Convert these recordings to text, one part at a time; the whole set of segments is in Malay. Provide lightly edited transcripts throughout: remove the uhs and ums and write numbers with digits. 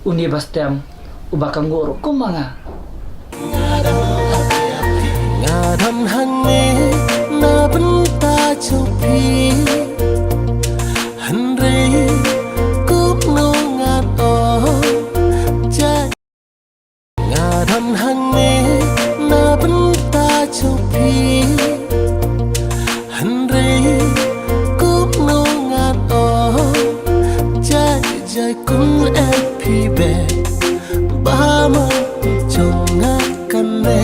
Undi bastem ubakang guru kumanga. Ngadam hange na benta chupi Henry kup nungat ja Ngadam hange na benta chupi Henry kup nungat ja jai kun epi be Bahama jongat kane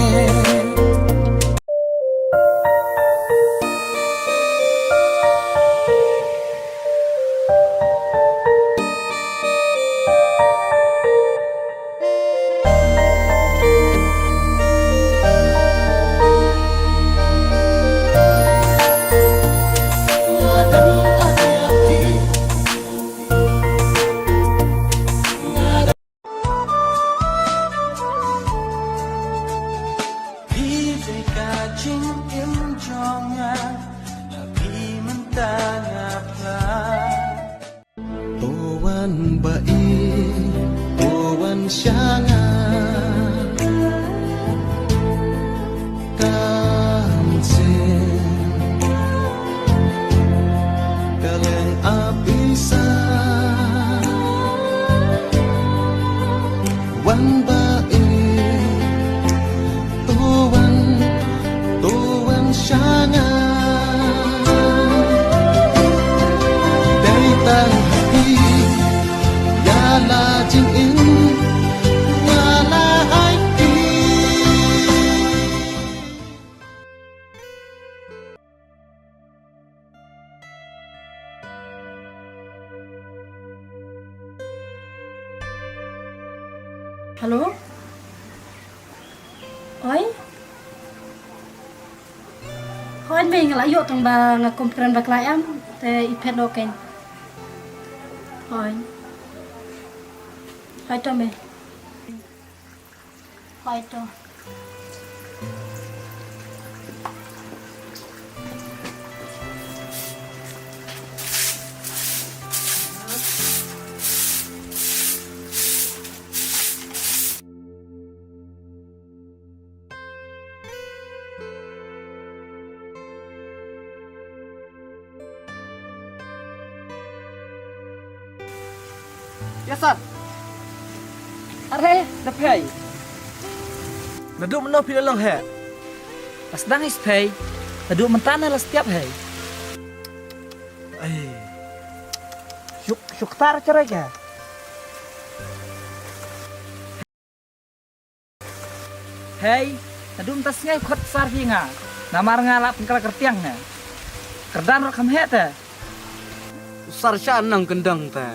Tuan baik, tuan sangat Kamsin Kaleng abisa Wan baik, tuan sangat Dari tanah la jing in la hai ki Halo? Oi? Hoan bing la yo tong ba ngakumpran ba klayam te ipet loken. Hoi. Hai to me. Hai to. Yes, sir. Are, dapay. Naduk meno pi long he Pas dangis pay. Adu mentana la setiap hai. ai Syuk tar cerai ya. Hey, adu mentasnya ikut sarvinga. Namar ngalap pengkala kertiang na. Kerdan rakam he ta. sar sha nang kendang ta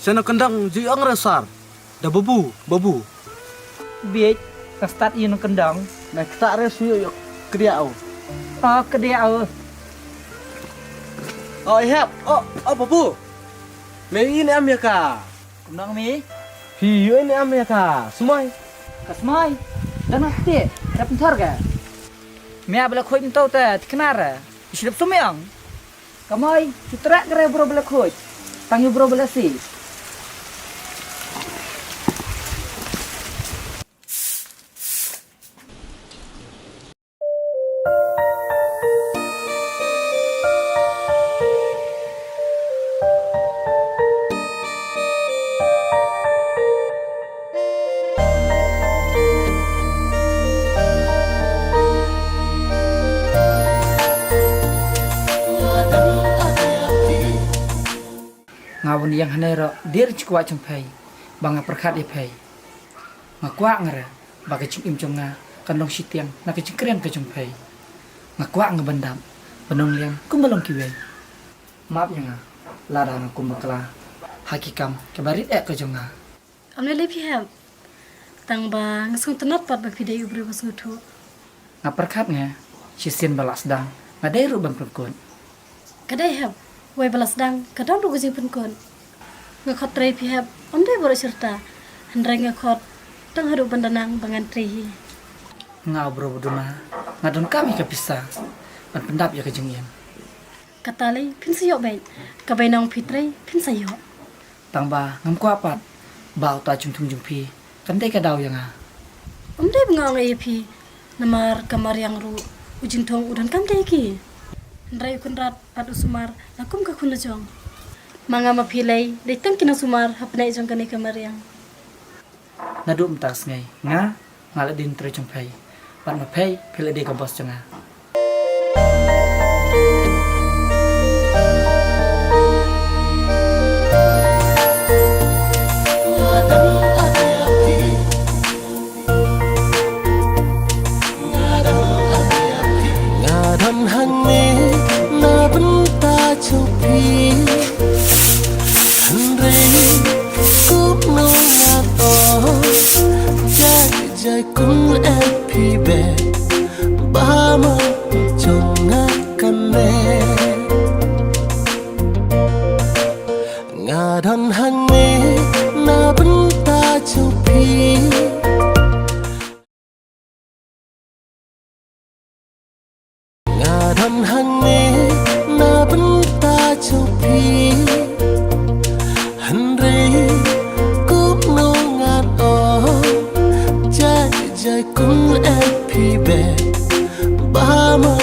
sana kendang ji ang resar da babu Biik kastat yun kendang. na kita res yo kriau Oh, kedia au. oh hep oh babu me ini am ya ka Kendang mi. hiyo ini am ya ka sumai Kasmai. Dan nanti ada pentar ga. Mia bela khoi mentau ta tiknara. Isidap sumiang. Kamai citra kere bro bela khoi. Tangi bro bela si. Ngawun yang hanero dir cikwa cempai banga perkat ipai ngakwa ngara baga cim im jonga kandong sitiang na kecengkrian ke cempai ngakwa ngebendam benong liang kumbalong kiwei maaf nga lada ngaku makla hakikam kebarit ke jonga Amne lepi hem. Tang ba ngasung tenat pat ba pidai ubri basung tu. ngaperkat nga sisin balas dang ngadai ru bang perkun Kadai hem. Wai balas dang kadang du gusing pun kon. Ngakot trai pi hem. Ondai boro serta. Handrai ngakot tang hadu bandanang bangan tri. ngau bro buduna ngadon kami kepisah pan pendap ya kejengien Katali pin sayo baik. Kabai nang pitrai pin sayo. tangba ngam kuapat bau ta chung tung jung pi kan dai ka daw yang a Onde bengong ai phi namar kamar yang ru ujin thong udan kan te ki. Rai kun rat pat usumar lakum ka khun jong. Manga ma phi lai dei tang kina sumar hapnai jong kan kamar yang. na dum tas ngai nga ngala din tre chung phai pat ma phai phile de ka bos chung a Ngadon hangi na benta chupi Henry kup no ngato Jai kun epi be Bama jonga kane Ngadon hangi na benta chupi Ngadon hangi na benta chupi Henry kup no ngato Jai kun epi be Bama